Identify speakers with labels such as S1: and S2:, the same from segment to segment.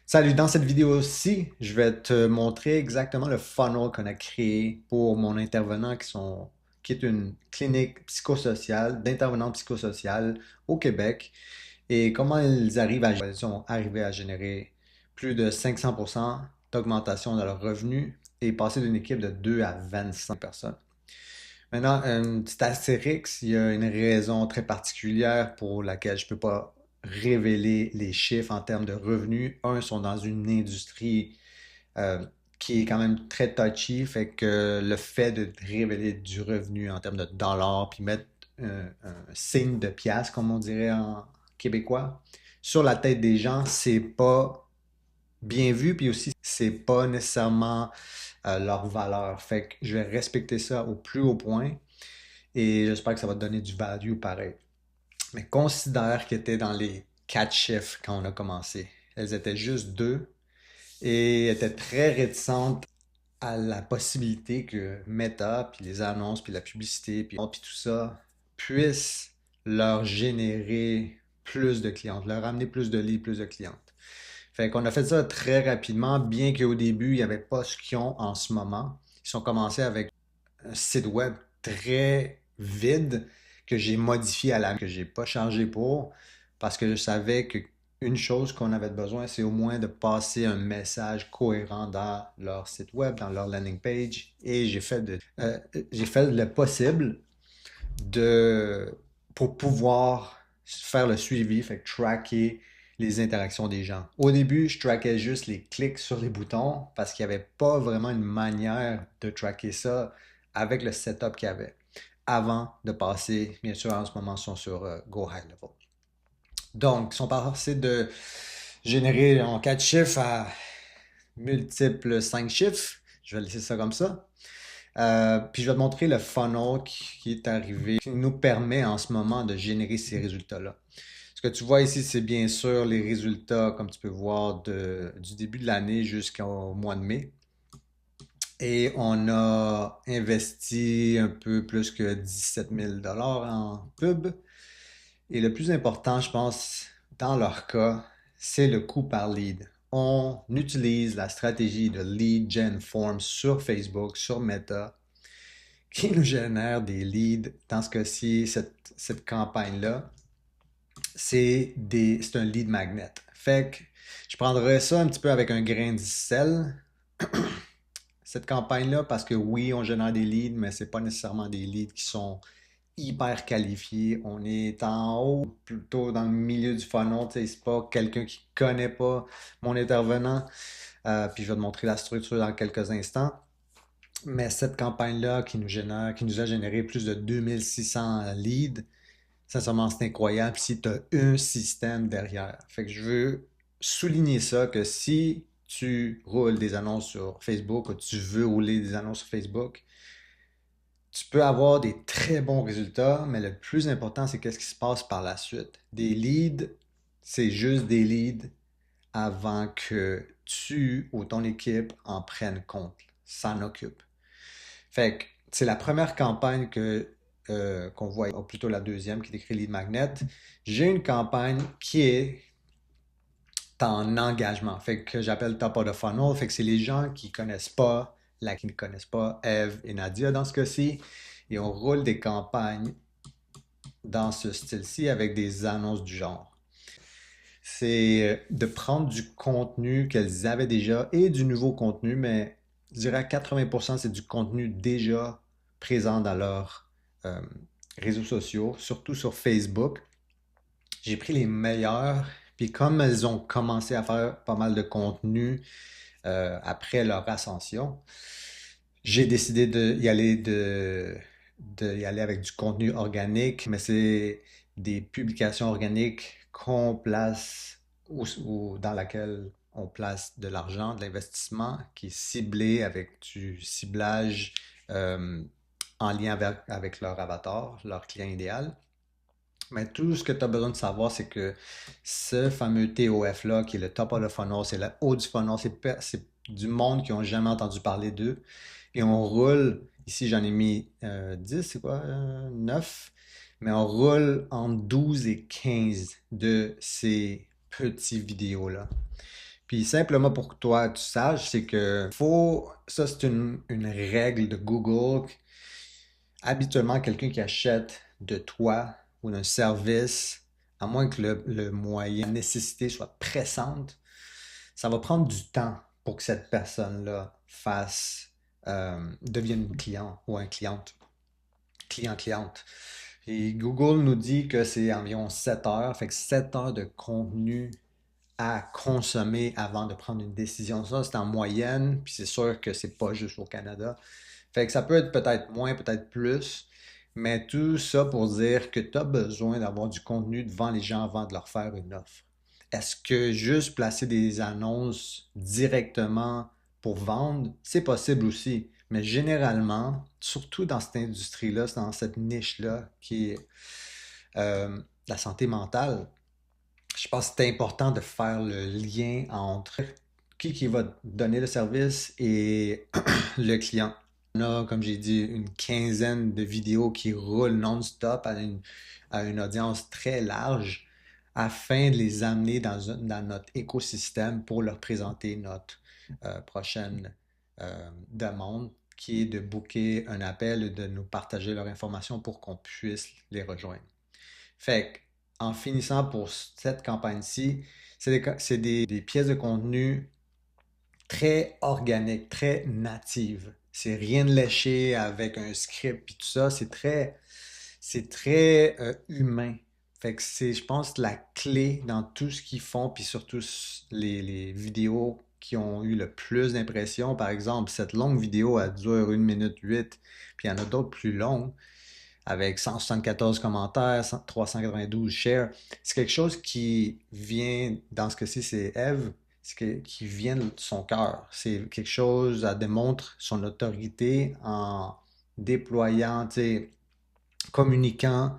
S1: Salut, dans cette vidéo-ci, je vais te montrer exactement le funnel qu'on a créé pour mon intervenant qui est une clinique psychosociale, d'intervenants psychosocial au Québec et comment ils sont arrivés à générer plus de 500% d'augmentation de leurs revenus et passer d'une équipe de 2 à 25 personnes. Maintenant, un petit astérix, il y a une raison très particulière pour laquelle je ne peux pas révéler les chiffres en termes de revenus. Un, ils sont dans une industrie euh, qui est quand même très touchy, fait que le fait de révéler du revenu en termes de dollars, puis mettre un signe de pièce, comme on dirait en québécois, sur la tête des gens, c'est pas bien vu, puis aussi, c'est pas nécessairement leur valeur. Fait que je vais respecter ça au plus haut point et j'espère que ça va te donner du value pareil. Mais considère qu'elles étaient dans les 4 chiffres quand on a commencé. Elles étaient juste deux et étaient très réticentes à la possibilité que Meta, puis les annonces, puis la publicité, puis tout ça puisse leur générer plus de clientes, leur amener plus de leads, plus de clientes. Fait qu'on a fait ça très rapidement, bien qu'au début, il n'y avait pas ce qu'ils ont en ce moment. Ils ont commencé avec un site web très vide que j'ai modifié à la que j'ai pas changé pour parce que je savais que une chose qu'on avait besoin, c'est au moins de passer un message cohérent dans leur site web, dans leur landing page. Et j'ai fait le possible de, pour pouvoir faire le suivi, fait que tracker les interactions des gens. Au début, je traquais juste les clics sur les boutons parce qu'il n'y avait pas vraiment une manière de tracker ça avec le setup qu'il y avait avant de passer, bien sûr, en ce moment, ils sont sur Go High Level. Donc, ils sont passés de générer en 4 chiffres à multiples 5 chiffres. Je vais laisser ça comme ça. Puis je vais te montrer le funnel qui est arrivé, qui nous permet en ce moment de générer ces résultats-là. Ce que tu vois ici, c'est bien sûr les résultats, comme tu peux voir, du début de l'année jusqu'au mois de mai. Et on a investi un peu plus que 17 000 en pub. Et le plus important, je pense, dans leur cas, c'est le coût par lead. On utilise la stratégie de lead gen form sur Facebook, sur Meta, qui nous génère des leads. Dans ce cas-ci, cette campagne-là, c'est un lead magnet. Fait que je prendrais ça un petit peu avec un grain de sel, cette campagne-là, parce que oui, on génère des leads, mais c'est pas nécessairement des leads qui sont hyper qualifiés. On est en haut, plutôt dans le milieu du funnel. C'est pas quelqu'un qui connaît pas mon intervenant. Puis je vais te montrer la structure dans quelques instants. Mais cette campagne-là qui nous a généré plus de 2600 leads, sincèrement, c'est incroyable si tu as un système derrière. Fait que je veux souligner ça, que si tu roules des annonces sur Facebook ou tu veux rouler des annonces sur Facebook, tu peux avoir des très bons résultats, mais le plus important, c'est qu'est-ce qui se passe par la suite. Des leads, c'est juste des leads avant que tu ou ton équipe en prennent compte, s'en occupe. Fait que c'est la première campagne qu'on voit, ou plutôt la deuxième qui décrit Lead Magnet. J'ai une campagne qui est en engagement, fait que j'appelle Top of the Funnel, fait que c'est les gens qui ne connaissent pas Eve et Nadia dans ce cas-ci, et on roule des campagnes dans ce style-ci avec des annonces du genre. C'est de prendre du contenu qu'elles avaient déjà et du nouveau contenu, mais je dirais à 80% c'est du contenu déjà présent dans leurs euh, réseaux sociaux, surtout sur Facebook. J'ai pris les meilleurs, puis comme elles ont commencé à faire pas mal de contenu après leur ascension, j'ai décidé d'y aller avec du contenu organique, mais c'est des publications organiques qu'on place ou dans laquelle on place de l'argent, de l'investissement qui est ciblé avec du ciblage euh, en lien avec leur avatar, leur client idéal. Mais tout ce que tu as besoin de savoir, c'est que ce fameux TOF-là, qui est le top of the funnel, c'est le haut du funnel, c'est du monde qui n'ont jamais entendu parler d'eux. Et on roule, ici j'en ai mis 10, c'est quoi? 9. Mais on roule entre 12 et 15 de ces petits vidéos-là. Puis simplement pour que toi tu saches, c'est que faut, ça c'est une règle de Google. Habituellement, quelqu'un qui achète de toi ou d'un service, à moins que le moyen, la nécessité soit pressante, ça va prendre du temps pour que cette personne-là devienne une client ou un cliente, client-cliente. Et Google nous dit que c'est environ 7 heures, fait que 7 heures de contenu à consommer avant de prendre une décision. Ça, c'est en moyenne, puis c'est sûr que c'est pas juste au Canada. Fait que ça peut être peut-être moins, peut-être plus, mais tout ça pour dire que tu as besoin d'avoir du contenu devant les gens avant de leur faire une offre. Est-ce que juste placer des annonces directement pour vendre, c'est possible aussi. Mais généralement, surtout dans cette industrie-là, dans cette niche-là qui est euh, la santé mentale, je pense que c'est important de faire le lien entre qui va donner le service et le client. On a, comme j'ai dit, une quinzaine de vidéos qui roulent non-stop à une audience très large afin de les amener dans notre écosystème pour leur présenter notre prochaine demande qui est de booker un appel et de nous partager leur information pour qu'on puisse les rejoindre. Fait en finissant pour cette campagne-ci, des pièces de contenu très organiques, très natives. C'est rien de léché avec un script et tout ça. C'est très humain. Fait que c'est, je pense, la clé dans tout ce qu'ils font, puis surtout les vidéos qui ont eu le plus d'impressions. Par exemple, cette longue vidéo, elle dure 1 minute 8, puis il y en a d'autres plus longues avec 174 commentaires, 392 shares. C'est quelque chose qui vient, dans ce cas-ci, c'est Eve, qui vient de son cœur. C'est quelque chose, elle démontre son autorité en déployant, communiquant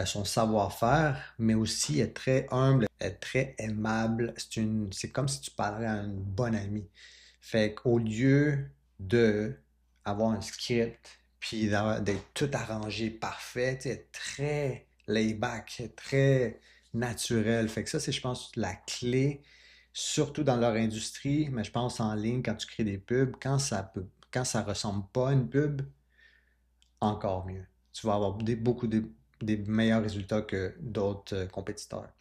S1: son savoir-faire, mais aussi être très humble, être très aimable. C'est comme si tu parlais à une bonne amie. Fait qu'au lieu de avoir un script, puis d'être tout arrangé parfait, tu sais, être très laid-back, très naturel. Fait que ça, c'est, je pense, la clé, surtout dans leur industrie, mais je pense en ligne, quand tu crées des pubs, quand ça ressemble pas à une pub, encore mieux. Tu vas avoir des meilleurs résultats que d'autres compétiteurs.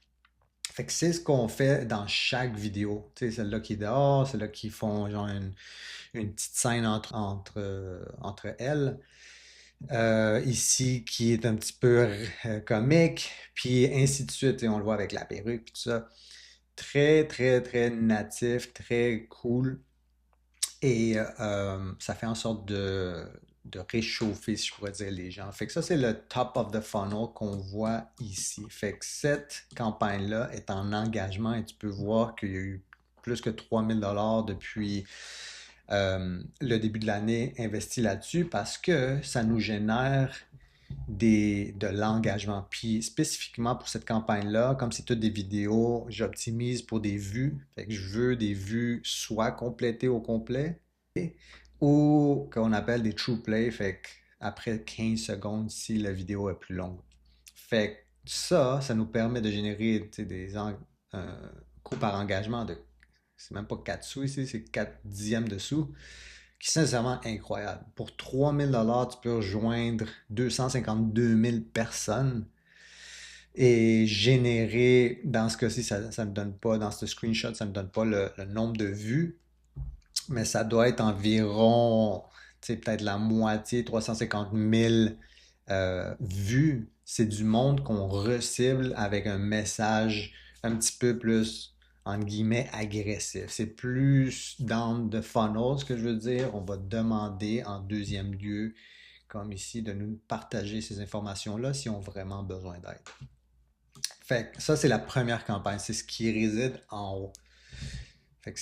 S1: Fait que c'est ce qu'on fait dans chaque vidéo. Tu sais, celle-là qui est dehors, celle-là qui font genre une petite scène entre elles. Ici, qui est un petit peu comique, puis ainsi de suite. Et on le voit avec la perruque, puis tout ça. Très, très, très natif, très cool. Et ça fait en sorte de réchauffer, si je pourrais dire, les gens. Fait que ça, c'est le top of the funnel qu'on voit ici. Fait que cette campagne-là est en engagement et tu peux voir qu'il y a eu plus que 3 000 $ depuis le début de l'année investi là-dessus parce que ça nous génère de l'engagement. Puis spécifiquement pour cette campagne-là, comme c'est toutes des vidéos, j'optimise pour des vues. Fait que je veux des vues soit complétées au complet ou qu'on appelle des true play, fait après 15 secondes si la vidéo est plus longue. Fait que ça nous permet de générer un coût par engagement de, c'est même pas 4 sous ici, c'est 4 dixièmes de sous, qui est sincèrement incroyable. Pour 3 000 $, tu peux rejoindre 252 000 personnes et générer, dans ce cas-ci, ça ne donne pas, dans ce screenshot, ça ne donne pas le nombre de vues, mais ça doit être environ, tu sais, peut-être la moitié, 350 000 vues. C'est du monde qu'on recible avec un message un petit peu plus, entre guillemets, agressif. C'est plus dans the funnel, ce que je veux dire. On va demander en deuxième lieu, comme ici, de nous partager ces informations-là si on a vraiment besoin d'aide. Fait que ça, c'est la première campagne. C'est ce qui réside en haut. Fait que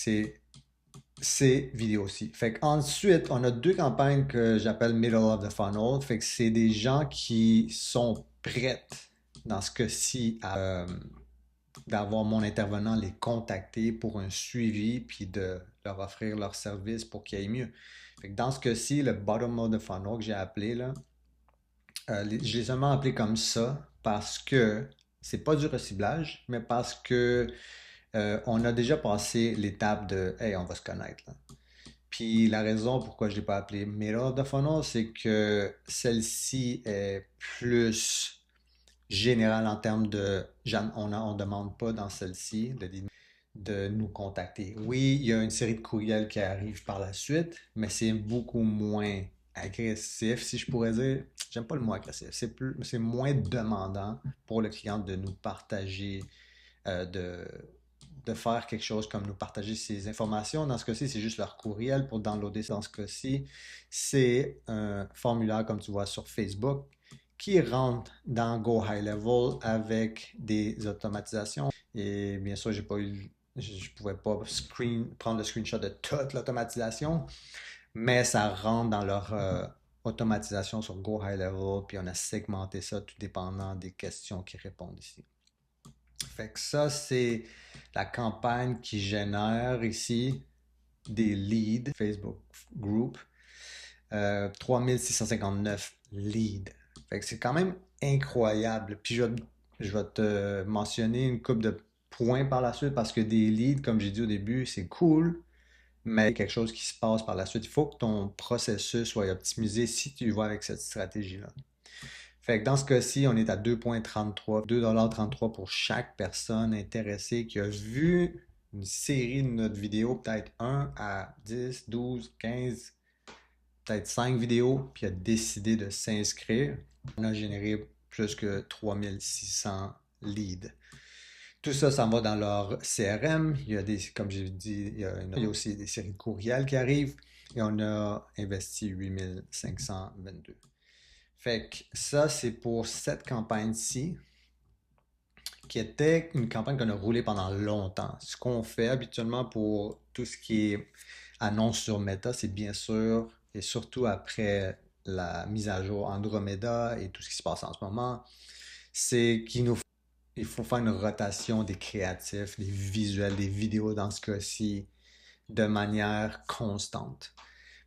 S1: c'est vidéo aussi. Fait qu'ensuite, on a deux campagnes que j'appelle Middle of the Funnel. Fait que c'est des gens qui sont prêtes, dans ce cas-ci, d'avoir mon intervenant les contacter pour un suivi puis de leur offrir leur service pour qu'ils aillent mieux. Fait que dans ce cas-ci, le bottom of the funnel que j'ai appelé là, je l'ai seulement appelé comme ça parce que c'est pas du reciblage, mais parce que On a déjà passé l'étape de Hey, on va se connaître là. Puis la raison pourquoi je ne l'ai pas appelée Middle of the Funnel, c'est que celle-ci est plus générale en termes de. On ne demande pas dans celle-ci de nous contacter. Oui, il y a une série de courriels qui arrivent par la suite, mais c'est beaucoup moins agressif, si je pourrais dire. J'aime pas le mot agressif. C'est moins demandant pour le client de nous partager, euh, de, de faire quelque chose comme nous partager ces informations. Dans ce cas-ci, c'est juste leur courriel pour downloader. Dans ce cas-ci, c'est un formulaire, comme tu vois, sur Facebook qui rentre dans Go High Level avec des automatisations. Et bien sûr, je ne pouvais pas prendre le screenshot de toute l'automatisation, mais ça rentre dans leur automatisation sur Go High Level, puis on a segmenté ça tout dépendant des questions qu'ils répondent ici. Fait que ça, c'est la campagne qui génère ici des leads Facebook Group. 3659 leads. Fait que c'est quand même incroyable. Puis je vais te mentionner une coupe de points par la suite parce que des leads, comme j'ai dit au début, c'est cool, mais quelque chose qui se passe par la suite. Il faut que ton processus soit optimisé si tu vas avec cette stratégie-là. Fait que dans ce cas-ci, on est à 2,33, 2,33 pour chaque personne intéressée qui a vu une série de notre vidéo, peut-être 1 à 10, 12, 15, peut-être 5 vidéos, puis a décidé de s'inscrire. On a généré plus que 3600 leads. Tout ça, ça va dans leur CRM. Il y a des, comme j'ai dit, il y a aussi des séries de courriels qui arrivent et on a investi 8522. Fait que ça, c'est pour cette campagne-ci, qui était une campagne qu'on a roulée pendant longtemps. Ce qu'on fait habituellement pour tout ce qui est annonce sur Meta, c'est bien sûr, et surtout après la mise à jour Andromeda et tout ce qui se passe en ce moment, c'est il faut faire une rotation des créatifs, des visuels, des vidéos dans ce cas-ci, de manière constante.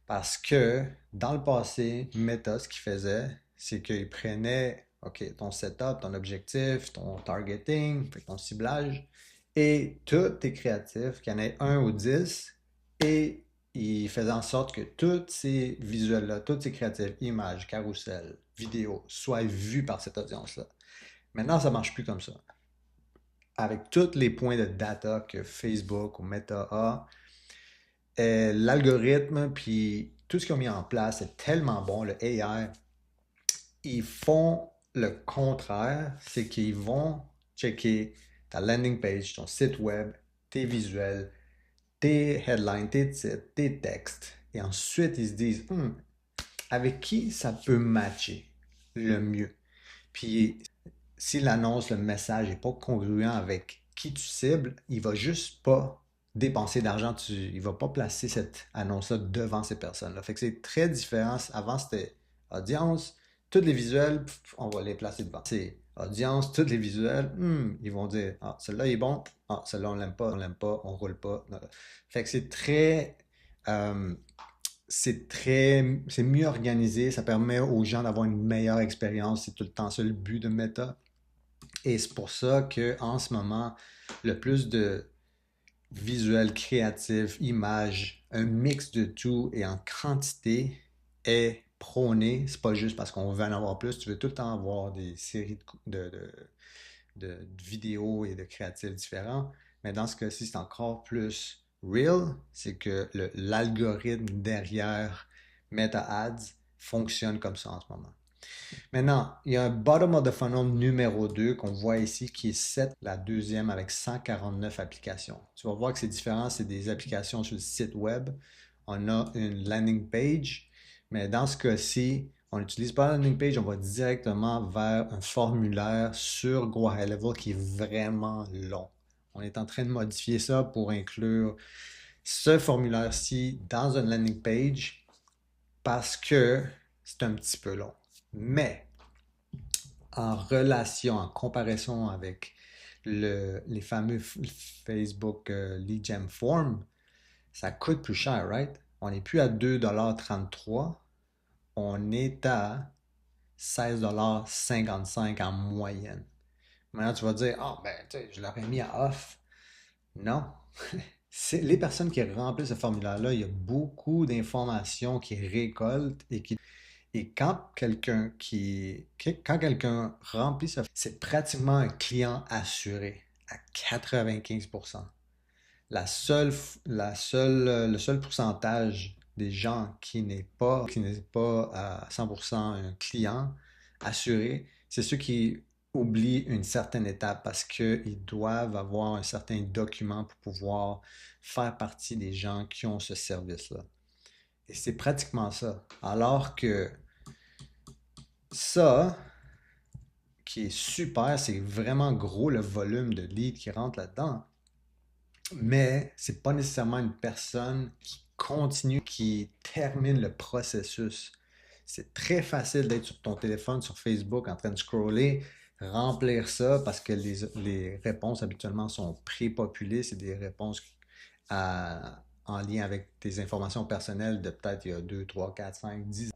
S1: Parce que dans le passé, Meta, ce qu'il faisait, c'est qu'il prenait OK, ton setup, ton objectif, ton targeting, ton ciblage, et tous tes créatifs, qu'il y en ait un ou 10, et il faisait en sorte que tous ces visuels-là, tous ces créatifs, images, carousels, vidéos, soient vus par cette audience-là. Maintenant, ça ne marche plus comme ça. Avec tous les points de data que Facebook ou Meta a, l'algorithme, puis tout ce qu'ils ont mis en place est tellement bon, le AI, ils font le contraire, c'est qu'ils vont checker ta landing page, ton site web, tes visuels, tes headlines, tes titres, tes textes, et ensuite ils se disent, avec qui ça peut matcher le mieux. Puis si l'annonce, le message n'est pas congruent avec qui tu cibles, il va juste pas dépenser d'argent, il va pas placer cette annonce-là devant ces personnes-là. Fait que c'est très différent. Avant, c'était audience, tous les visuels, on va les placer devant. C'est audience, tous les visuels, ils vont dire, ah, celui-là il est bon, ah, celui-là on l'aime pas, on roule pas. Fait que euh, c'est mieux organisé, ça permet aux gens d'avoir une meilleure expérience, c'est tout le temps ça le but de Meta. Et c'est pour ça qu'en ce moment, le plus de visuels créatifs, images, un mix de tout et en quantité est prôné. C'est pas juste parce qu'on veut en avoir plus, tu veux tout le temps avoir des séries de vidéos et de créatifs différents. Mais dans ce cas-ci, c'est encore plus real. C'est que l'algorithme derrière Meta Ads fonctionne comme ça en ce moment. Maintenant, il y a un bottom of the funnel numéro 2 qu'on voit ici qui est 7, la deuxième avec 149 applications. Tu vas voir que c'est différent, c'est des applications sur le site web. On a une landing page, mais dans ce cas-ci, on n'utilise pas la landing page, on va directement vers un formulaire sur Go High Level qui est vraiment long. On est en train de modifier ça pour inclure ce formulaire-ci dans une landing page parce que c'est un petit peu long. Mais en relation, en comparaison avec les fameux Facebook Lead Gen Form, ça coûte plus cher, right? On n'est plus à 2,33$, on est à 16,55$ en moyenne. Maintenant, tu vas dire, ah, ben, tu sais, je l'aurais mis à off. Non. C'est les personnes qui remplissent ce formulaire-là, il y a beaucoup d'informations qui récoltent et quand quelqu'un remplit ça, c'est pratiquement un client assuré à 95%. Le seul pourcentage des gens qui n'est pas à 100% un client assuré, c'est ceux qui oublient une certaine étape parce qu'ils doivent avoir un certain document pour pouvoir faire partie des gens qui ont ce service-là. Et c'est pratiquement ça. Alors que ça, qui est super, c'est vraiment gros le volume de leads qui rentre là-dedans. Mais c'est pas nécessairement une personne qui continue, qui termine le processus. C'est très facile d'être sur ton téléphone, sur Facebook, en train de scroller, remplir ça parce que les réponses habituellement sont pré-populées. C'est des réponses en lien avec tes informations personnelles de peut-être il y a 2, 3, 4, 5, 10.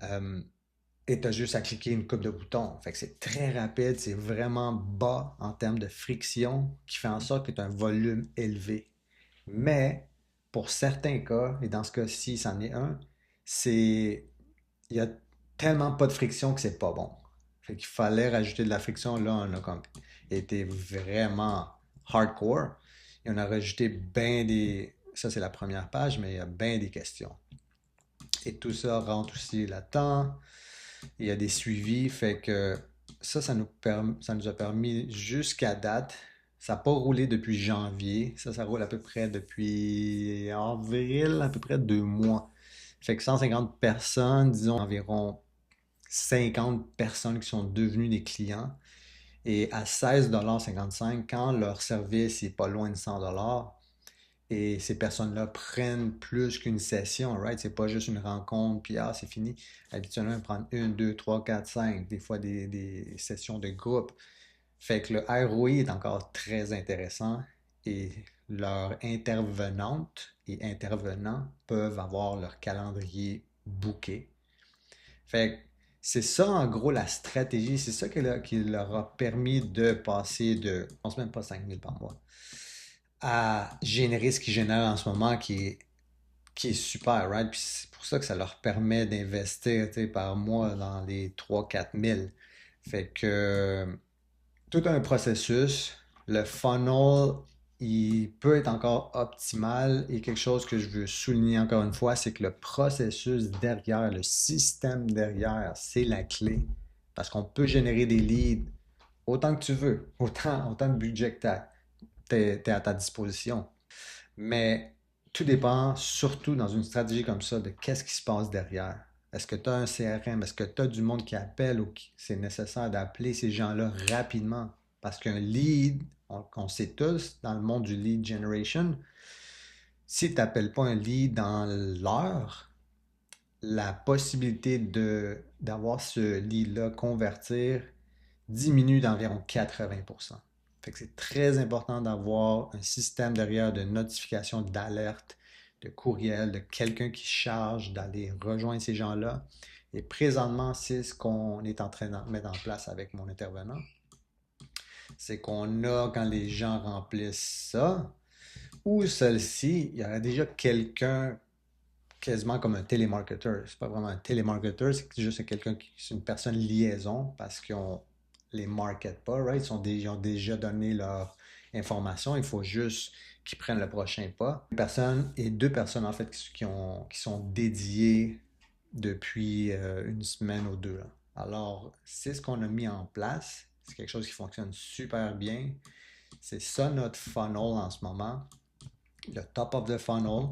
S1: Et tu as juste à cliquer une coupe de boutons. Fait que c'est très rapide, c'est vraiment bas en termes de friction qui fait en sorte que tu as un volume élevé. Mais pour certains cas, et dans ce cas-ci, c'en est un, c'est il y a tellement pas de friction que c'est pas bon. Fait qu'il fallait rajouter de la friction. Là, on a comme été vraiment hardcore. Et on a rajouté bien des. Ça, c'est la première page, mais il y a bien des questions. Et tout ça rentre aussi là-dedans. Il y a des suivis. Fait que ça nous a permis jusqu'à date. Ça n'a pas roulé depuis janvier. Ça roule à peu près depuis avril, à peu près 2 mois. Fait que 150 personnes, disons environ 50 personnes qui sont devenues des clients. Et à 16,55 quand leur service est pas loin de 100 et ces personnes-là prennent plus qu'une session, right? C'est pas juste une rencontre, puis ah, c'est fini. Habituellement, ils prennent une, deux, trois, quatre, cinq, des fois des sessions de groupe. Fait que le ROI est encore très intéressant et leurs intervenantes et intervenants peuvent avoir leur calendrier booké. Fait que c'est ça en gros la stratégie, c'est ça qui leur a permis de passer de, je pense même pas 5 000 par mois, à générer ce qu'ils génèrent en ce moment qui est super, right? Puis c'est pour ça que ça leur permet d'investir, tu sais, par mois dans les 3 4 000. Fait que tout un processus. Le funnel, il peut être encore optimal et quelque chose que je veux souligner encore une fois, c'est que le processus derrière, le système derrière, c'est la clé. Parce qu'on peut générer des leads autant que tu veux, autant de budget que tu à ta disposition. Mais tout dépend, surtout dans une stratégie comme ça, de qu'est-ce qui se passe derrière. Est-ce que tu as un CRM? Est-ce que tu as du monde qui appelle ou qui c'est nécessaire d'appeler ces gens-là rapidement? Parce qu'un lead, on sait tous dans le monde du lead generation, si tu n'appelles pas un lead dans l'heure, la possibilité d'avoir ce lead-là convertir diminue d'environ 80%. Fait que c'est très important d'avoir un système derrière de notification, d'alerte, de courriel, de quelqu'un qui charge d'aller rejoindre ces gens-là. Et présentement, c'est ce qu'on est en train de mettre en place avec mon intervenant. C'est qu'on a, quand les gens remplissent ça, ou celle-ci, il y aurait déjà quelqu'un quasiment comme un télémarketeur. C'est pas vraiment un télémarketeur, c'est juste quelqu'un qui c'est une personne liaison parce qu'on les market pas, right? Ils ont déjà donné leur information. Il faut juste qu'ils prennent le prochain pas. Une personne et deux personnes en fait qui sont dédiées depuis une semaine ou deux, là. Alors, c'est ce qu'on a mis en place. C'est quelque chose qui fonctionne super bien. C'est ça notre funnel en ce moment. Le top of the funnel,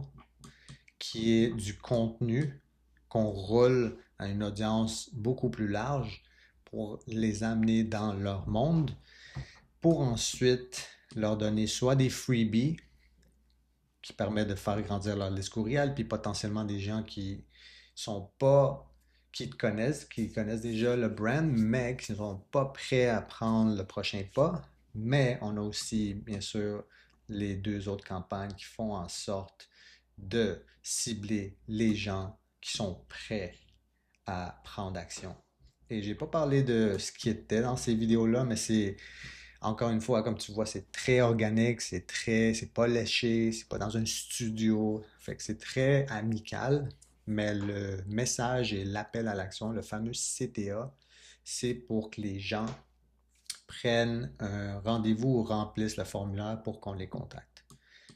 S1: qui est du contenu qu'on roule à une audience beaucoup plus large pour les amener dans leur monde, pour ensuite leur donner soit des freebies qui permettent de faire grandir leur liste courriel, puis potentiellement des gens qui sont pas qui connaissent déjà le brand, mais qui ne sont pas prêts à prendre le prochain pas. Mais on a aussi, bien sûr, les deux autres campagnes qui font en sorte de cibler les gens qui sont prêts à prendre action. Et j'ai pas parlé de ce qui était dans ces vidéos-là, mais c'est Encore une fois, comme tu vois, c'est très organique, c'est pas léché, c'est pas dans un studio. Fait que c'est très amical, mais le message et l'appel à l'action, le fameux CTA, c'est pour que les gens prennent un rendez-vous ou remplissent le formulaire pour qu'on les contacte.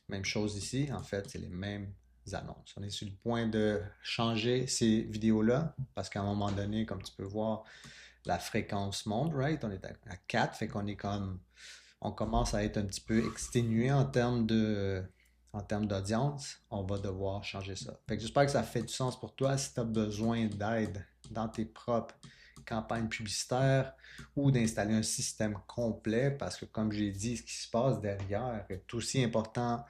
S1: Même chose ici, en fait, c'est les mêmes annonces. On est sur le point de changer ces vidéos-là parce qu'à un moment donné, comme tu peux voir, la fréquence monte, right? On est à 4, fait qu'on est comme, on commence à être un petit peu exténué en termes d'audience. On va devoir changer ça. Fait que j'espère que ça fait du sens pour toi. Si tu as besoin d'aide dans tes propres campagnes publicitaires ou d'installer un système complet, parce que comme j'ai dit, ce qui se passe derrière est aussi important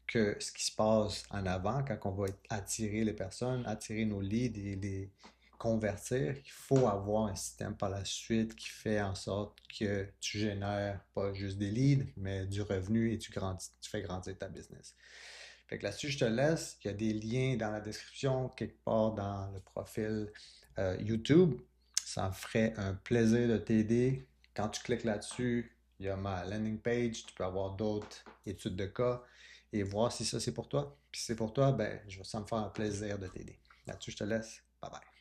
S1: que ce qui se passe en avant quand on va attirer les personnes, attirer nos leads et les convertir. Il faut avoir un système par la suite qui fait en sorte que tu génères pas juste des leads, mais du revenu et tu fais grandir ta business. Fait que là-dessus, je te laisse. Il y a des liens dans la description, quelque part dans le profil YouTube. Ça me ferait un plaisir de t'aider. Quand tu cliques là-dessus, il y a ma landing page. Tu peux avoir d'autres études de cas et voir si ça c'est pour toi. Puis si c'est pour toi, ben, ça me faire un plaisir de t'aider. Là-dessus, je te laisse. Bye bye.